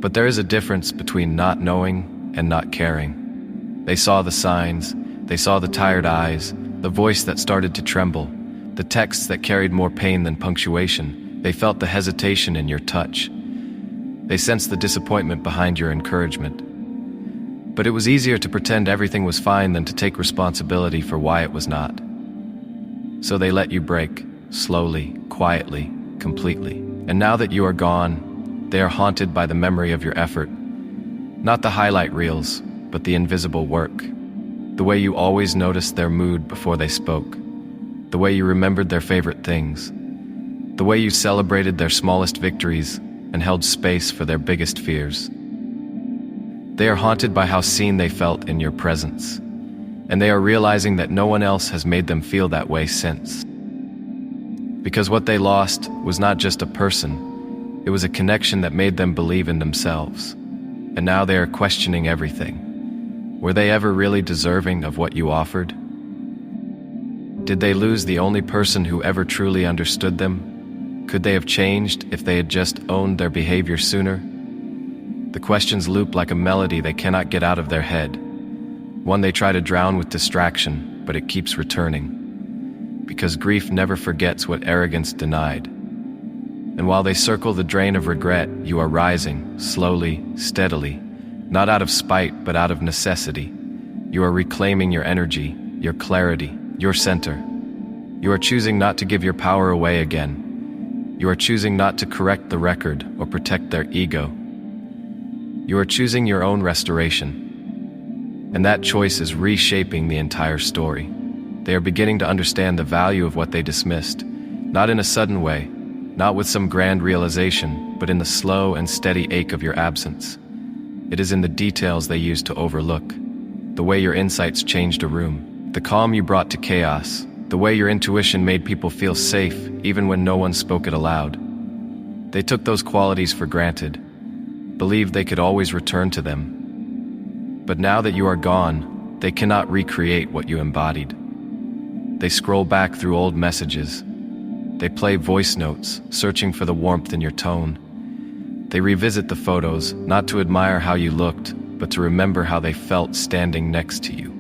But there is a difference between not knowing and not caring. They saw the signs, they saw the tired eyes, the voice that started to tremble, the texts that carried more pain than punctuation. They felt the hesitation in your touch. They sensed the disappointment behind your encouragement. But it was easier to pretend everything was fine than to take responsibility for why it was not. So they let you break, slowly, quietly, completely. And now that you are gone, they are haunted by the memory of your effort. Not the highlight reels, but the invisible work. The way you always noticed their mood before they spoke. The way you remembered their favorite things. The way you celebrated their smallest victories and held space for their biggest fears. They are haunted by how seen they felt in your presence. And they are realizing that no one else has made them feel that way since. Because what they lost was not just a person, it was a connection that made them believe in themselves. And now they are questioning everything. Were they ever really deserving of what you offered? Did they lose the only person who ever truly understood them? Could they have changed if they had just owned their behavior sooner? The questions loop like a melody they cannot get out of their head. One they try to drown with distraction, but it keeps returning. Because grief never forgets what arrogance denied. And while they circle the drain of regret, you are rising, slowly, steadily, not out of spite, but out of necessity. You are reclaiming your energy, your clarity, your center. You are choosing not to give your power away again. You are choosing not to correct the record or protect their ego. You are choosing your own restoration. And that choice is reshaping the entire story. They are beginning to understand the value of what they dismissed, not in a sudden way, not with some grand realization, but in the slow and steady ache of your absence. It is in the details they used to overlook, the way your insights changed a room, the calm you brought to chaos, the way your intuition made people feel safe even when no one spoke it aloud. They took those qualities for granted, believed they could always return to them. But now that you are gone, they cannot recreate what you embodied. They scroll back through old messages. They play voice notes, searching for the warmth in your tone. They revisit the photos, not to admire how you looked, but to remember how they felt standing next to you.